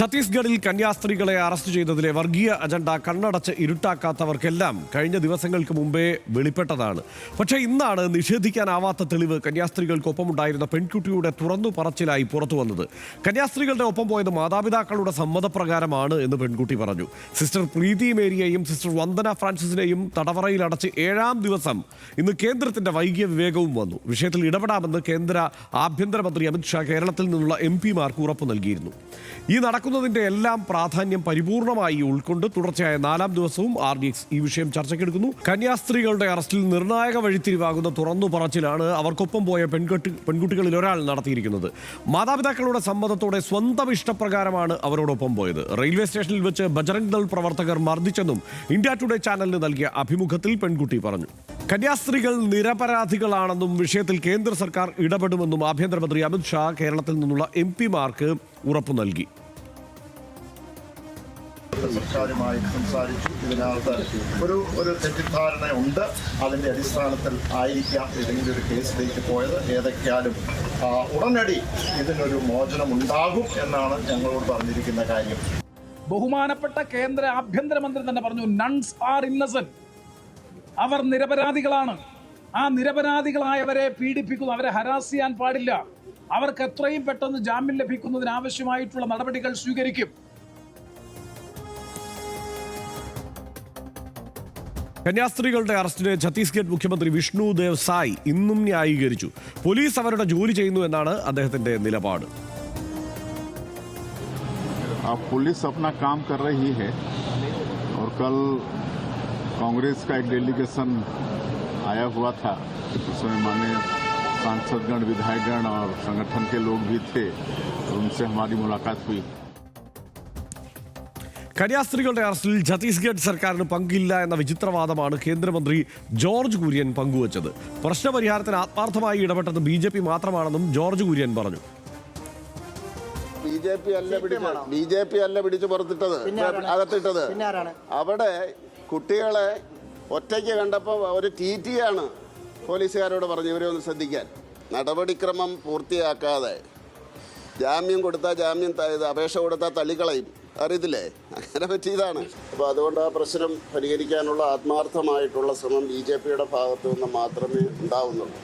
ഛത്തീസ്ഗഡിൽ കന്യാസ്ത്രീകളെ അറസ്റ്റ് ചെയ്തതിലെ വർഗീയ അജണ്ട കണ്ണടച്ച് ഇരുട്ടാക്കാത്തവർക്കെല്ലാം കഴിഞ്ഞ ദിവസങ്ങൾക്ക് മുമ്പേ വെളിപ്പെട്ടതാണ്. പക്ഷേ ഇന്നാണ് നിഷേധിക്കാനാവാത്ത തെളിവ് കന്യാസ്ത്രീകൾക്കൊപ്പമുണ്ടായിരുന്ന പെൺകുട്ടിയുടെ തുറന്നു പറച്ചിലായി പുറത്തു വന്നത്. കന്യാസ്ത്രീകളുടെ ഒപ്പം പോയത് മാതാപിതാക്കളുടെ സമ്മതപ്രകാരമാണ് എന്ന് പെൺകുട്ടി പറഞ്ഞു. സിസ്റ്റർ പ്രീതി മേരിയെയും സിസ്റ്റർ വന്ദന ഫ്രാൻസിസിനെയും തടവറയിൽ അടച്ച് 7ാം ദിവസം ഇന്ന് കേന്ദ്രത്തിന്റെ വൈകിയ വിവേകവും വന്നു. വിഷയത്തിൽ ഇടപെടാമെന്ന് കേന്ദ്ര ആഭ്യന്തരമന്ത്രി അമിത്ഷാ കേരളത്തിൽ നിന്നുള്ള MP-മാർക്ക് ഉറപ്പു നൽകിയിരുന്നു. ഈ നടക്കുന്നതിന്റെ എല്ലാം പ്രാധാന്യം പരിപൂർണമായി ഉൾക്കൊണ്ട് തുടർച്ചയായ 4ാം ദിവസവും RDX ഈ വിഷയം ചർച്ചയ്ക്കെടുക്കുന്നു. കന്യാസ്ത്രീകളുടെ അറസ്റ്റിൽ നിർണായക വഴിത്തിരിവാകുന്ന തുറന്നു പറച്ചിലാണ് അവർക്കൊപ്പം പോയ പെൺകുട്ടികളിൽ ഒരാൾ നടത്തിയിരിക്കുന്നത്. മാതാപിതാക്കളുടെ സമ്മതത്തോടെ സ്വന്തം ഇഷ്ടപ്രകാരമാണ് അവരോടൊപ്പം പോയത്. റെയിൽവേ സ്റ്റേഷനിൽ വെച്ച് ബജറംഗ് ദൾ പ്രവർത്തകർ മർദ്ദിച്ചെന്നും ഇന്ത്യ ടുഡേ ചാനലിന് നൽകിയ അഭിമുഖത്തിൽ പെൺകുട്ടി പറഞ്ഞു. കന്യാസ്ത്രീകൾ നിരപരാധികളാണെന്നും വിഷയത്തിൽ കേന്ദ്ര സർക്കാർ ഇടപെടുമെന്നും ആഭ്യന്തരമന്ത്രി അമിത്ഷാ കേരളത്തിൽ നിന്നുള്ള MP-മാർക്ക് ഉറപ്പു നൽകി. സർക്കാരുമായി സംസാരിച്ചു. ഇതിനകത്ത് ഒരു തെറ്റിദ്ധാരണ ഉണ്ട്. അതിൻ്റെ അടിസ്ഥാനത്തിൽ ആയിരിക്കാം ഏതെങ്കിലും ഒരു കേസിലേക്ക് പോയത്. ഏതൊക്കെയാലും ഉടനടി ഇതിനൊരു മോചനം ഉണ്ടാകും എന്നാണ് ഞങ്ങളോട് പറഞ്ഞിരിക്കുന്ന കാര്യം. ബഹുമാനപ്പെട്ട കേന്ദ്ര ആഭ്യന്തരമന്ത്രി തന്നെ പറഞ്ഞു, നൺസ് ആർ ഇന്നസെന്റ്. അവർ നിരപരാധികളാണ്. ആ നിരപരാധികളായവരെ പീഡിപ്പിക്കുന്നു, അവരെ ഹരാസ് ചെയ്യാൻ പാടില്ല. അവർക്ക് എത്രയും പെട്ടെന്ന് ജാമ്യം ലഭിക്കുന്നതിന് ആവശ്യമായിട്ടുള്ള നടപടികൾ സ്വീകരിക്കും. കന്യാസ്ത്രീകളുടെ അറസ്റ്റിനെ ഛത്തീസ്ഗഡ് മുഖ്യമന്ത്രി വിഷ്ണു ദേവ് സായ് ഇന്നും ന്യായീകരിച്ചു. പോലീസ് അവരുടെ ജോലി ചെയ്യുന്നു എന്നാണ് അദ്ദേഹത്തിന്റെ നിലപാട്. पुलिस अपना काम कर रही है और कल कांग्रेस का एक डेलीगेशन आया हुआ था. उसमें माननीय सांसदगण, विधायकगण और संगठन के लोग भी थे. उनसे हमारी मुलाकात हुई. കന്യാസ്ത്രീകളുടെ അറസ്റ്റിൽ ഛത്തീസ്ഗഡ് സർക്കാരിന് പങ്കില്ല എന്ന വിചിത്രവാദമാണ് കേന്ദ്രമന്ത്രി ജോർജ് കുര്യൻ പങ്കുവച്ചത്. പ്രശ്നപരിഹാരത്തിന് ആത്മാർത്ഥമായി ഇടപെട്ടത് BJP മാത്രമാണെന്നും ജോർജ് കുര്യൻ പറഞ്ഞു. BJP അല്ല പിടിച്ചു പുറത്തിട്ടത്, അകത്തിട്ടത്. അവിടെ കുട്ടികളെ ഒറ്റയ്ക്ക് കണ്ടപ്പോൾ ഒരു TT-യാണ് പോലീസുകാരോട് പറഞ്ഞു ഇവരെ ഒന്ന് ശ്രദ്ധിക്കാൻ. നടപടിക്രമം പൂർത്തിയാക്കാതെ ജാമ്യം കൊടുത്താൽ അപേക്ഷ കൊടുത്താൽ തള്ളിക്കളയും. അറിയത്തില്ലേ? അങ്ങനെ പറ്റിയതാണ്. അപ്പോൾ അതുകൊണ്ട് ആ പ്രശ്നം പരിഹരിക്കാനുള്ള ആത്മാർത്ഥമായിട്ടുള്ള ശ്രമം BJP-യുടെ ഭാഗത്തു നിന്ന് മാത്രമേ ഉണ്ടാവുന്നുള്ളൂ.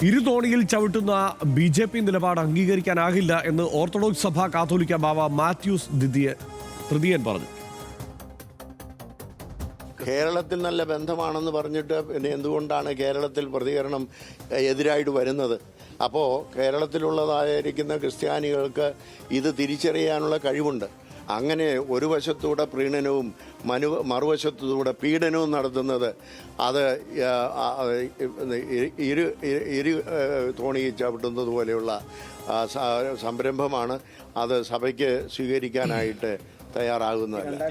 ഇരുതോണിയിൽ ചവിട്ടുന്ന BJP നിലപാട് അംഗീകരിക്കാനാകില്ല എന്ന് ഓർത്തഡോക്സ് സഭ കാത്തോലിക്ക ബാവ മാത്യൂസ് തൃതീയൻ പറഞ്ഞു. കേരളത്തിൽ നല്ല ബന്ധമാണെന്ന് പറഞ്ഞിട്ട് പിന്നെ എന്തുകൊണ്ടാണ് കേരളത്തിൽ പ്രതികരണം എതിരായിട്ട് വരുന്നത്? അപ്പോൾ കേരളത്തിലുള്ളതായിരിക്കുന്ന ക്രിസ്ത്യാനികൾക്ക് ഇത് തിരിച്ചറിയാനുള്ള കഴിവുണ്ട്. അങ്ങനെ ഒരു വശത്തൂടെ പ്രീണനവും മറുവശത്തൂടെ പീഡനവും നടത്തുന്നത് അത് ഇരു തോണിയിൽ ചവിട്ടുന്നത് പോലെയുള്ള സംരംഭമാണ്. അത് സഭയ്ക്ക് സ്വീകരിക്കാനായിട്ട് തയ്യാറാകുന്നതല്ല.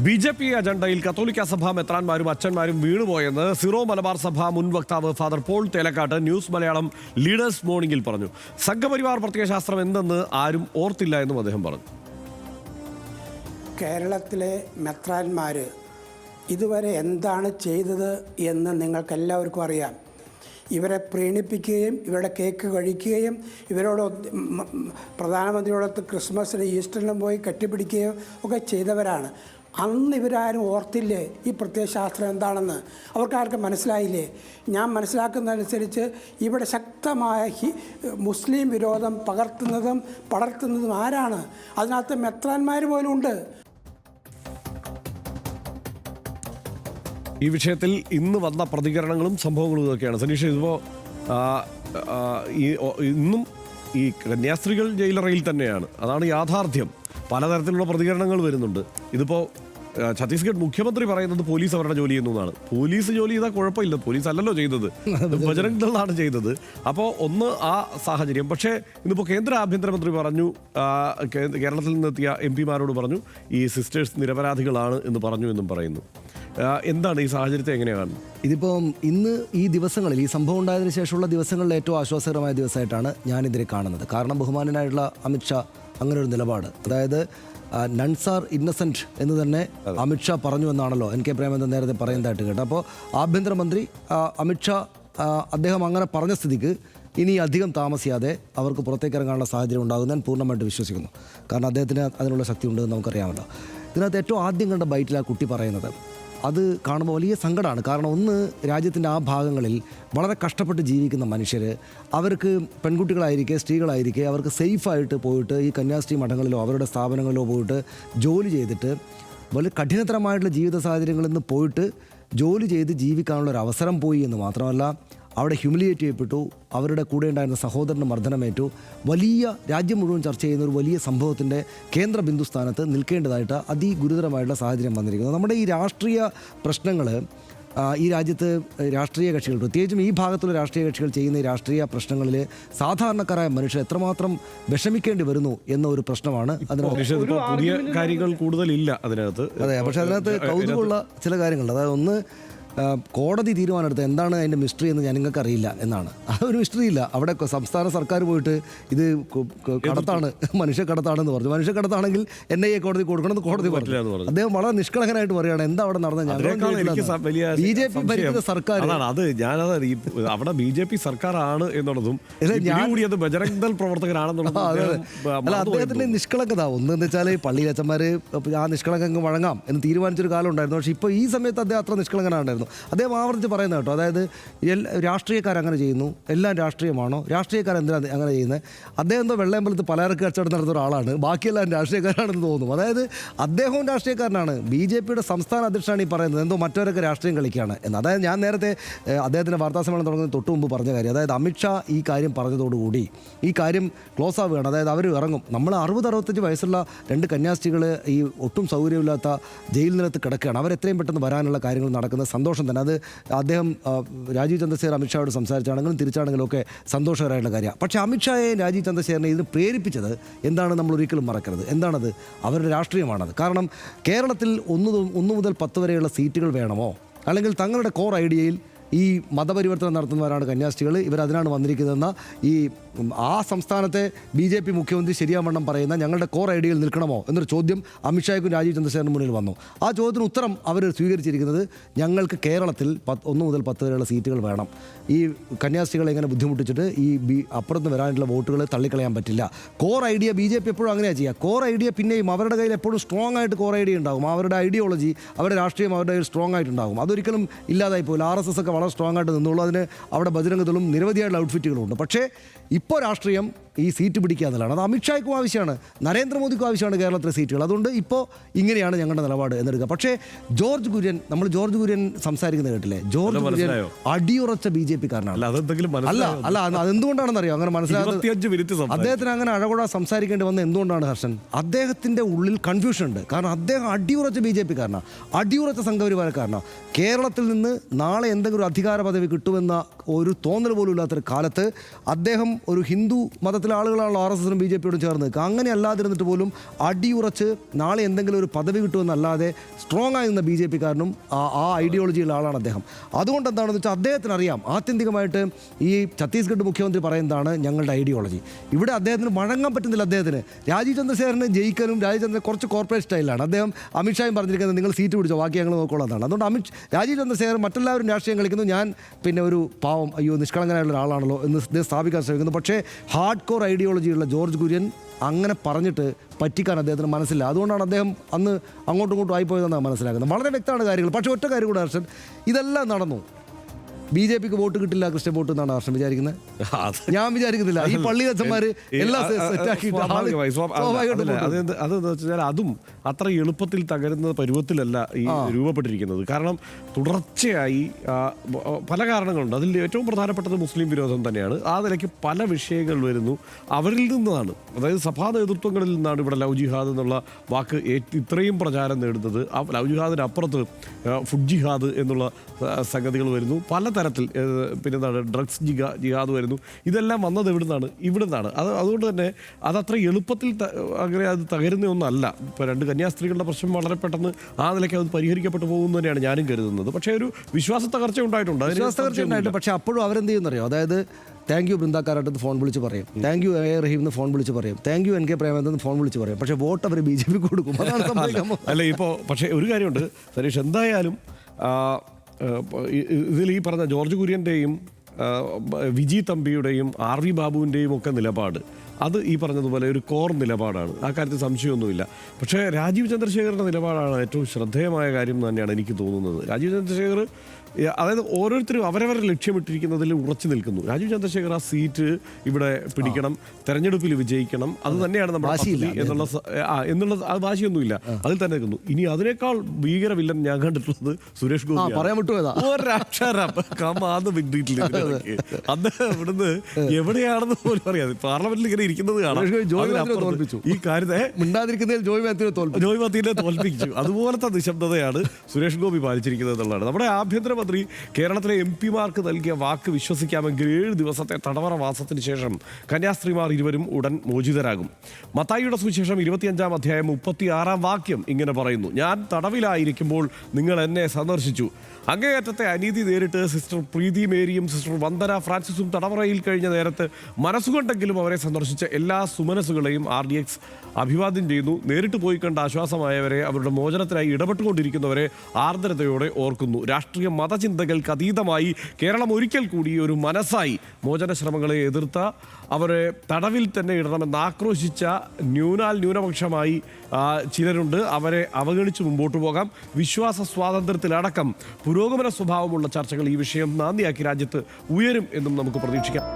BJP അജണ്ടയിൽ കത്തോലിക്ക സഭാ മെത്രാന്മാരും അച്ഛന്മാരും വീണുപോയെന്ന് സിറോ മലബാർ സഭ മുൻ വക്താവ് father Paul Thelakkat news Malayalam leaders മോർണിംഗിൽ പറഞ്ഞു. സംഘപരിവാർ പ്രത്യയശാസ്ത്രം എന്തെന്ന് ആരും ഓർത്തില്ല എന്നും അദ്ദേഹം പറഞ്ഞു. കേരളത്തിലെ മെത്രാന്മാർ ഇതുവരെ എന്താണ് ചെയ്തത് എന്ന് നിങ്ങൾക്കെല്ലാവർക്കും അറിയാം. ഇവരെ പ്രീണിപ്പിക്കുകയും ഇവരുടെ കേക്ക് കഴിക്കുകയും ഇവരോട് പ്രധാനമന്ത്രിയോടൊത്ത് ക്രിസ്മസിന് ഈസ്റ്ററിനും പോയി കെട്ടിപ്പിടിക്കുകയും ഒക്കെ ചെയ്തവരാണ്. അന്ന് ഇവരാരും ഓർത്തില്ലേ ഈ പ്രത്യയശാസ്ത്രം എന്താണെന്ന്? അവർക്കാർക്കും മനസ്സിലായില്ലേ? ഞാൻ മനസ്സിലാക്കുന്നതനുസരിച്ച് ഇവിടെ ശക്തമായ മുസ്ലിം വിരോധം പടർത്തുന്നതും ആരാണ്? അതിനകത്ത് മെത്രാന്മാർ പോലും ഉണ്ട്. ഈ വിഷയത്തിൽ ഇന്ന് വന്ന പ്രതികരണങ്ങളും സംഭവങ്ങളും ഇതൊക്കെയാണ്. സനീഷ്, ഇതിപ്പോൾ ഇന്നും ഈ കന്യാസ്ത്രീകൾ ജയിലറയിൽ തന്നെയാണ്. അതാണ് യാഥാർത്ഥ്യം. പലതരത്തിലുള്ള പ്രതികരണങ്ങൾ വരുന്നുണ്ട്. ഇതിപ്പോൾ ഛത്തീസ്ഗഡ് മുഖ്യമന്ത്രി പറയുന്നത് പോലീസ് അവരുടെ ജോലി ചെയ്യുന്നു എന്നാണ്. പോലീസ് ജോലി ചെയ്താൽ കുഴപ്പമില്ല, പോലീസ് അല്ലല്ലോ ചെയ്തത്, ബജറംഗ് ദളാണ് ചെയ്തത്. അപ്പോൾ ഒന്ന് ആ സാഹചര്യം. പക്ഷേ ഇന്നിപ്പോൾ കേന്ദ്ര ആഭ്യന്തരമന്ത്രി പറഞ്ഞു, കേരളത്തിൽ നിന്നെത്തിയ MP-മാരോട് പറഞ്ഞു ഈ സിസ്റ്റേഴ്സ് നിരപരാധികളാണ് എന്ന് പറഞ്ഞു എന്നും പറയുന്നു. എന്താണ് ഈ സാഹചര്യത്തെ എങ്ങനെയാണ്? ഇതിപ്പം ഇന്ന് ഈ ദിവസങ്ങളിൽ, ഈ സംഭവം ഉണ്ടായതിനു ശേഷമുള്ള ദിവസങ്ങളിൽ ഏറ്റവും ആശ്വാസകരമായ ദിവസമായിട്ടാണ് ഞാനിതിനെ കാണുന്നത്. കാരണം ബഹുമാനനായിട്ടുള്ള അമിത്ഷാ അങ്ങനെ ഒരു നിലപാട്, അതായത് നൺസ് ആർ ഇന്നസെന്റ് എന്ന് തന്നെ അമിത്ഷാ പറഞ്ഞു എന്നാണല്ലോ NK പ്രേമചന്ദ്രൻ നേരത്തെ പറയുന്നതായിട്ട് കേട്ടോ. അപ്പോൾ ആഭ്യന്തരമന്ത്രി അമിത്ഷാ അദ്ദേഹം അങ്ങനെ പറഞ്ഞ സ്ഥിതിക്ക് ഇനി അധികം താമസിയാതെ അവർക്ക് പുറത്തേക്ക് ഇറങ്ങാനുള്ള സാഹചര്യം ഉണ്ടാകും ഞാൻ പൂർണ്ണമായിട്ട് വിശ്വസിക്കുന്നു. കാരണം അദ്ദേഹത്തിന് അതിനുള്ള ശക്തി ഉണ്ടെന്ന് നമുക്കറിയാമല്ലോ. ഇതിനകത്ത് ഏറ്റവും ആദ്യം കണ്ട ബൈറ്റിൽ ആ കുട്ടി പറയുന്നത് അത് കാണുമ്പോൾ വലിയ സങ്കടമാണ്. കാരണം ഒന്ന്, രാജ്യത്തിൻ്റെ ആ ഭാഗങ്ങളിൽ വളരെ കഷ്ടപ്പെട്ട് ജീവിക്കുന്ന മനുഷ്യർ, അവർക്ക് പെൺകുട്ടികളായിരിക്കെ സ്ത്രീകളായിരിക്കെ അവർക്ക് സേഫായിട്ട് പോയിട്ട് ഈ കന്യാസ്ത്രീ മഠങ്ങളിലോ അവരുടെ സ്ഥാപനങ്ങളിലോ പോയിട്ട് ജോലി ചെയ്തിട്ട് വളരെ കഠിനതരമായിട്ടുള്ള ജീവിത സാഹചര്യങ്ങളിൽ നിന്ന് പോയിട്ട് ജോലി ചെയ്ത് ജീവിക്കാനുള്ള ഒരു അവസരം പോയി എന്ന് മാത്രമല്ല, അവിടെ ഹ്യൂമിലിയേറ്റ് ചെയ്യപ്പെട്ടു, അവരുടെ കൂടെ ഉണ്ടായിരുന്ന സഹോദരന് മർദ്ദനമേറ്റു. വലിയ രാജ്യം മുഴുവൻ ചർച്ച ചെയ്യുന്ന ഒരു വലിയ സംഭവത്തിൻ്റെ കേന്ദ്ര ബിന്ദു സ്ഥാനത്ത് നിൽക്കേണ്ടതായിട്ട് അതിഗുരുതരമായിട്ടുള്ള സാഹചര്യം വന്നിരിക്കുന്നു. നമ്മുടെ ഈ രാഷ്ട്രീയ പ്രശ്നങ്ങൾ, ഈ രാജ്യത്ത് രാഷ്ട്രീയ കക്ഷികൾ, പ്രത്യേകിച്ചും ഈ ഭാഗത്തുള്ള രാഷ്ട്രീയ കക്ഷികൾ ചെയ്യുന്ന ഈ രാഷ്ട്രീയ പ്രശ്നങ്ങളിൽ സാധാരണക്കാരായ മനുഷ്യർ എത്രമാത്രം വിഷമിക്കേണ്ടി വരുന്നു എന്ന ഒരു പ്രശ്നമാണ് അതിനകത്ത്. പുതിയ കാര്യങ്ങൾ കൂടുതലില്ല അതിനകത്ത്. അതെ, പക്ഷേ അതിനകത്ത് കൗതുകമുള്ള ചില കാര്യങ്ങളുണ്ട്. അതായത് ഒന്ന്, കോടതി തീരുമാനമെടുത്ത് എന്താണ് അതിൻ്റെ മിസ്റ്ററി എന്ന് ഞാൻ നിങ്ങൾക്ക് അറിയില്ല എന്നാണ്. അതൊരു മിസ്റ്ററി ഇല്ല. അവിടെ സംസ്ഥാന സർക്കാർ പോയിട്ട് ഇത് കടത്താണ്, മനുഷ്യക്കടത്താണെന്ന് പറഞ്ഞു. മനുഷ്യക്കടത്താണെങ്കിൽ NIA കോടതി കൊടുക്കണമെന്ന് കോടതി പറഞ്ഞു. അദ്ദേഹം വളരെ നിഷ്കളങ്കനായിട്ട് പറയുകയാണ് എന്താ അവിടെ നടന്നത്. BJP ഭരിക്കുന്ന സർക്കാർ, അവിടെ BJP സർക്കാരാണ് എന്നുള്ളതും ബജറംഗ് ദൾ പ്രവർത്തകരാണെന്നുള്ളതും. അല്ല, അദ്ദേഹത്തിന്റെ നിഷ്കളങ്കത ഒന്നെന്ന് വെച്ചാൽ പള്ളിയിലച്ചന്മാർ ആ നിഷ്കളങ്കം വഴങ്ങാം എന്ന് തീരുമാനിച്ചൊരു കാലം ഉണ്ടായിരുന്നു. പക്ഷേ ഇപ്പോൾ ഈ സമയത്ത് അദ്ദേഹം അത്ര നിഷ്കളങ്കനാണ്. അദ്ദേഹം ആവർത്തിച്ച് പറയുന്നത് കേട്ടോ, അതായത് രാഷ്ട്രീയക്കാരങ്ങനെ ചെയ്യുന്നു, എല്ലാം രാഷ്ട്രീയമാണോ, രാഷ്ട്രീയക്കാരെന്തിനാണ് അങ്ങനെ ചെയ്യുന്നത്, അദ്ദേഹം എന്തോ വെള്ളയമ്പലത്ത് പലചരക്ക് കച്ചവടം നടത്തുന്ന ഒരാളാണ്, ബാക്കിയെല്ലാം രാഷ്ട്രീയക്കാരാണെന്ന് തോന്നും. അതായത് അദ്ദേഹവും രാഷ്ട്രീയക്കാരനാണ്, BJPയുടെ സംസ്ഥാന അധ്യക്ഷനാണ് ഈ പറയുന്നത് എന്തോ മറ്റവരൊക്കെ രാഷ്ട്രീയം കളിക്കുകയാണ് എന്ന്. അതായത് ഞാൻ നേരത്തെ അദ്ദേഹത്തിൻ്റെ വാർത്താസമ്മേളനം തുടങ്ങുന്നതിന് തൊട്ട് മുമ്പ് പറഞ്ഞ കാര്യം, അതായത് അമിത്ഷാ ഈ കാര്യം പറഞ്ഞതോടുകൂടി ഈ കാര്യം ക്ലോസ് ആവുകയാണ്. അതായത് അവർ ഇറങ്ങും. നമ്മൾ 60-65 വയസ്സുള്ള 2 കന്യാസ്ത്രീകൾ ഈ ഒട്ടും സൗകര്യമില്ലാത്ത ജയിൽ നിലത്ത് കിടക്കുകയാണ്. അവരെത്രയും പെട്ടെന്ന് വരാനുള്ള കാര്യങ്ങൾ നടക്കുന്ന സന്തോഷം തന്നെ. അത് അദ്ദേഹം രാജീവ് ചന്ദ്രശേഖർ അമിത്ഷായോട് സംസാരിച്ചാണെങ്കിലും തിരിച്ചാണെങ്കിലും ഒക്കെ സന്തോഷകരമായിട്ടുള്ള കാര്യമാണ്. പക്ഷേ അമിത്ഷായെ രാജീവ് ചന്ദ്രശേഖരനെ ഇതിന് പ്രേരിപ്പിച്ചത് എന്താണ് നമ്മൾ ഒരിക്കലും മറക്കരുത്. എന്താണത്? അവരുടെ രാഷ്ട്രീയമാണത്. കാരണം കേരളത്തിൽ 1 മുതൽ 10 വരെയുള്ള സീറ്റുകൾ വേണമോ, അല്ലെങ്കിൽ തങ്ങളുടെ കോർ ഐഡിയയിൽ ഈ മതപരിവർത്തനം നടത്തുന്നവരാണ് കന്യാസ്ത്രീകൾ, ഇവരതിനാണ് വന്നിരിക്കുന്നതെന്ന ഈ ആ സംസ്ഥാനത്തെ BJP മുഖ്യമന്ത്രി ശരിയാവണ്ണം പറയുന്ന ഞങ്ങളുടെ കോർ ഐഡിയയിൽ നിൽക്കണമോ എന്നൊരു ചോദ്യം അമിത്ഷായ്ക്കും രാജീവ് ചന്ദ്രശേഖരന് മുന്നിൽ വന്നു. ആ ചോദ്യത്തിന് ഉത്തരം അവർ സ്വീകരിച്ചിരിക്കുന്നത് ഞങ്ങൾക്ക് കേരളത്തിൽ 1 മുതൽ 10 വരെയുള്ള സീറ്റുകൾ വേണം. ഈ കന്യാസ്ത്രീകളെ എങ്ങനെ ബുദ്ധിമുട്ടിച്ചിട്ട് ഈ അപ്പുറത്ത് വരാനുള്ള വോട്ടുകൾ തള്ളിക്കളയാൻ പറ്റില്ല. കോർ ഐഡിയ BJP എപ്പോഴും അങ്ങനെയാണ് ചെയ്യുക. കോർ ഐഡിയ പിന്നെയും അവരുടെ കയ്യിൽ എപ്പോഴും സ്ട്രോങ് ആയിട്ട് കോർ ഐഡിയ ഉണ്ടാകും. അവരുടെ ഐഡിയോളജി, അവരുടെ രാഷ്ട്രീയം അവരുടെ കയ്യിൽ സ്ട്രോങ് ആയിട്ടുണ്ടാകും. അതൊരിക്കലും ഇല്ലാതായി പോയില്ല. RSS ഒക്കെ വളരെ സ്ട്രോങ് ആയിട്ട് നിന്നുള്ളൂ. അതിന് അവിടെ ബജരംഗത്തിലും നിരവധിയായിട്ടുള്ള ഔട്ട്ഫിറ്റുകളുണ്ട്. പക്ഷേ ഇപ്പോൾ രാഷ്ട്രീയം ഈ സീറ്റ് പിടിക്കുക എന്നുള്ളതാണ്. അത് അമിത്ഷായ്ക്കും ആവശ്യമാണ്, നരേന്ദ്രമോദിക്കും ആവശ്യമാണ് കേരളത്തിലെ സീറ്റുകൾ. അതുകൊണ്ട് ഇപ്പോൾ ഇങ്ങനെയാണ് ഞങ്ങളുടെ നിലപാട് എന്നെടുക്കുക. പക്ഷേ ജോർജ് കുര്യൻ സംസാരിക്കുന്നത് കേട്ടില്ലേ? ജോർജ് കുര്യൻ അടിയുറച്ച BJP കാരനാണ്. അല്ല അതെന്തുകൊണ്ടാണെന്ന് അറിയാം അങ്ങനെ മനസ്സിലാകുന്നത്? അദ്ദേഹത്തിന് അങ്ങനെ അഴകുഴ സംസാരിക്കേണ്ടി വന്ന എന്തുകൊണ്ടാണ് ഹർഷൻ? അദ്ദേഹത്തിൻ്റെ ഉള്ളിൽ കൺഫ്യൂഷൻ ഉണ്ട്. കാരണം അദ്ദേഹം അടിയുറച്ച BJP കാരനാണ്, അടിയുറച്ച സംഘപരിവാരക്കാരനാണ്. കേരളത്തിൽ നിന്ന് നാളെ എന്തെങ്കിലും ഒരു അധികാര പദവി കിട്ടുമെന്ന ഒരു തോന്നൽ പോലും ഇല്ലാത്തൊരു കാലത്ത് അദ്ദേഹം ഒരു ഹിന്ദു മതത്തിലെ ആളുകളാണല്ലോ RSSനും BJPയോടും ചേർന്ന് നിൽക്കുക. അങ്ങനെ അല്ലാതിരുന്നിട്ട് പോലും അടിയുറച്ച് നാളെ എന്തെങ്കിലും ഒരു പദവി കിട്ടുമെന്നല്ലാതെ സ്ട്രോങ് ആയി നിന്ന BJP കാരനും ആ ഐഡിയോളജിയുള്ള ആളാണ് അദ്ദേഹം. അതുകൊണ്ട് എന്താണെന്ന് വെച്ചാൽ അദ്ദേഹത്തിന് അറിയാം ആത്യന്തികമായിട്ട് ഈ ഛത്തീസ്ഗഡ് മുഖ്യമന്ത്രി പറയുന്നതാണ് ഞങ്ങളുടെ ഐഡിയോളജി. ഇവിടെ അദ്ദേഹത്തിന് വഴങ്ങാൻ പറ്റുന്നില്ല. അദ്ദേഹത്തിന് രാജീവ് ചന്ദ്രശേഖരന് ജയിക്കാനും, രാജീവ് ചന്ദ്രൻ കുറച്ച് കോർപ്പറേറ്റ് സ്റ്റൈലാണ്. അദ്ദേഹം അമിത്ഷായും പറഞ്ഞിരിക്കുന്നത് നിങ്ങൾ സീറ്റ് പിടിച്ചോ, ബാക്കി ഞങ്ങൾ നോക്കോളാം എന്നാണ്. അതുകൊണ്ട് രാജീവ് ചന്ദ്രശേഖരൻ മറ്റെല്ലാവരും രാഷ്ട്രീയം കളിക്കുന്നു, ഞാൻ പിന്നെ ഒരു പാവം നിഷ്കളങ്കനായുള്ള ഒരാളാണല്ലോ എന്ന് സ്ഥാപിക്കാൻ ശ്രമിക്കുന്നു. പക്ഷേ ഹാർഡ് കോർ ഐഡിയോളജിയുള്ള ജോർജ് കുര്യൻ അങ്ങനെ പറഞ്ഞിട്ട് പറ്റിക്കാൻ അദ്ദേഹത്തിന് മനസ്സില്ല. അതുകൊണ്ടാണ് അദ്ദേഹം അന്ന് അങ്ങോട്ടും ഇങ്ങോട്ടും ആയിപ്പോയതെന്നാണ് മനസ്സിലാക്കുന്നത്. വളരെ വ്യക്തമാണ് കാര്യങ്ങൾ. പക്ഷേ ഒറ്റ കാര്യം കൂടെ ഹർഷൻ, ഇതെല്ലാം നടന്നു. BJPക്ക് വോട്ട് കിട്ടില്ല, ക്രിസ്ത്യൻ വോട്ട് എന്നാണ് ഹർഷൻ വിചാരിക്കുന്നത്? ഞാൻ വിചാരിക്കുന്നില്ല. ഈ പള്ളിയച്ചന്മാർ എല്ലാം അതെന്ന് വെച്ചാൽ അതും അത്ര എളുപ്പത്തിൽ തകരുന്ന പരുവത്തിലല്ല ഈ രൂപപ്പെട്ടിരിക്കുന്നത്. കാരണം തുടർച്ചയായി പല കാരണങ്ങളുണ്ട്. അതിൽ ഏറ്റവും പ്രധാനപ്പെട്ടത് മുസ്ലിം വിരോധം തന്നെയാണ്. ആ നിലയ്ക്ക് പല വിഷയങ്ങൾ വരുന്നു അവരിൽ നിന്നാണ്. അതായത് സഭാ നേതൃത്വങ്ങളിൽ നിന്നാണ് ഇവിടെ ലവ് ജിഹാദ് എന്നുള്ള വാക്ക് ഇത്രയും പ്രചാരം നേടുന്നത്. ആ ലവ് ജിഹാദിനപ്പുറത്ത് ഫുഡ് ജിഹാദ് എന്നുള്ള സംഗതികൾ വരുന്നു. പലതരത്തിൽ പിന്നെന്താണ് ഡ്രഗ്സ് ജിഹാദ് വരുന്നു. ഇതെല്ലാം വന്നത് ഇവിടുന്നാണ്. അതുകൊണ്ട് തന്നെ അതത്ര എളുപ്പത്തിൽ അങ്ങനെ അത് തകരുന്ന ഒന്നല്ല. ഇപ്പോൾ 2 കന്യാസ്ത്രീകളുടെ പ്രശ്നം വളരെ പെട്ടെന്ന് ആ നിലയ്ക്ക് അത് പരിഹരിക്കപ്പെട്ടു പോകുന്നു തന്നെയാണ് ഞാനും കരുതുന്നത്. പക്ഷേ ഒരു വിശ്വാസ തകർച്ച ഉണ്ടായിട്ടുണ്ട്. പക്ഷേ അപ്പോഴും അവരെന്ത് ചെയ്യുന്നറിയോ? അതായത് താങ്ക് യു ബൃന്ദാക്കാരായിട്ട് ഫോൺ വിളിച്ച് പറയും, താങ്ക് യു A റഹീം എന്ന് ഫോൺ വിളിച്ച് പറയും, thank you NK Premachandran phone വിളിച്ച് പറയും. പക്ഷേ വോട്ട് അവർ BJP കൊടുക്കും. അല്ല ഇപ്പോൾ പക്ഷേ ഒരു കാര്യമുണ്ട് സരീഷ്, എന്തായാലും ഇതിൽ ഈ പറഞ്ഞ ജോർജ് കുര്യൻ്റെയും വിജി തമ്പിയുടെയും ആർ വി ബാബുവിൻ്റെയും ഒക്കെ നിലപാട് അത് ഈ പറഞ്ഞതുപോലെ ഒരു കോർ നിലപാടാണ്, ആ കാര്യത്തിൽ സംശയമൊന്നുമില്ല. പക്ഷേ രാജീവ് ചന്ദ്രശേഖറിൻ്റെ നിലപാടാണ് ഏറ്റവും ശ്രദ്ധേയമായ കാര്യം തന്നെയാണ് എനിക്ക് തോന്നുന്നത്. രാജീവ് ചന്ദ്രശേഖർ അതായത് ഓരോരുത്തരും അവരവരെ ലക്ഷ്യമിട്ടിരിക്കുന്നതിൽ ഉറച്ചു നിൽക്കുന്നു. രാജീവ് ചന്ദ്രശേഖർ ആ സീറ്റ് ഇവിടെ പിടിക്കണം, തെരഞ്ഞെടുപ്പിൽ വിജയിക്കണം, അത് തന്നെയാണ് നമ്മുടെ എന്നുള്ള അത് വാശിയൊന്നുമില്ല, അതിൽ തന്നെ നിൽക്കുന്നു. ഇനി അതിനേക്കാൾ ഭീകരവില്ലൻ ഞാൻ കണ്ടിട്ടുള്ളത് സുരേഷ് ഗോപി. പറയാൻ വിട്ടുപോയതാ, ഒരക്ഷരം കമാന്ന് പിടിയിട്ടില്ല. അന്ന് ഇവിടുന്ന് എവിടെയാണെന്ന് പോലും അറിയാതെ പാർലമെന്റിൽ ഇങ്ങനെ ഇരിക്കുന്നത് കാണാം. ഈ കാര്യത്തെ മിണ്ടാതിരിക്കുന്നതിൽ ജോയ് മാത്യുവിനെ തോൽപ്പിച്ചു. അതുപോലത്തെ നിശബ്ദതയാണ് സുരേഷ് ഗോപി പാലിച്ചിരിക്കുന്നത് എന്നുള്ളതാണ്. നമ്മുടെ ആഭ്യന്തരമന്ത്രി കേരളത്തിലെ MP-മാർക്ക് നൽകിയ വാക്ക് വിശ്വസിക്കാമെങ്കിൽ 7 ദിവസത്തെ തടവറ വാസത്തിന് ശേഷം കന്യാസ്ത്രീമാർ ഇരുവരും ഉടൻ മോചിതരാകും. മത്തായിയുടെ സുവിശേഷം 25-ാം അധ്യായം 36-ാം വാക്യം ഇങ്ങനെ പറയുന്നു: ഞാൻ തടവിലായിരിക്കുമ്പോൾ നിങ്ങൾ എന്നെ സന്ദർശിച്ചു. അങ്ങേയറ്റത്തെ അനീതി നേരിട്ട് സിസ്റ്റർ പ്രീതി മേരിയും സിസ്റ്റർ വന്ദന ഫ്രാൻസിസും തടവറയിൽ കഴിഞ്ഞ നേരത്ത് മനസ്സുകൊണ്ടെങ്കിലും അവരെ സന്ദർശിച്ച എല്ലാ സുമനസ്സുകളെയും RDX അഭിവാദ്യം ചെയ്യുന്നു. നേരിട്ട് പോയി കണ്ട ആശ്വാസമായവരെ, അവരുടെ മോചനത്തിനായി ഇടപെട്ടുകൊണ്ടിരിക്കുന്നവരെ ആർദ്രതയോടെ ഓർക്കുന്നു. രാഷ്ട്രീയ മതചിന്തകൾക്ക് അതീതമായി കേരളം ഒരിക്കൽ കൂടി ഒരു മനസ്സായി മോചന ശ്രമങ്ങളെ എതിർത്ത, അവരെ തടവിൽ തന്നെ ഇടണമെന്ന് ആക്രോശിച്ച ന്യൂനപക്ഷമായി ചിലരുണ്ട്. അവരെ അവഗണിച്ച് മുമ്പോട്ട് പോകാം. വിശ്വാസ സ്വാതന്ത്ര്യത്തിലടക്കം പുരോഗമന സ്വഭാവമുള്ള ചർച്ചകൾ ഈ വിഷയം നാന്ദിയാക്കി രാജ്യത്ത് ഉയരും എന്നും നമുക്ക് പ്രതീക്ഷിക്കാം.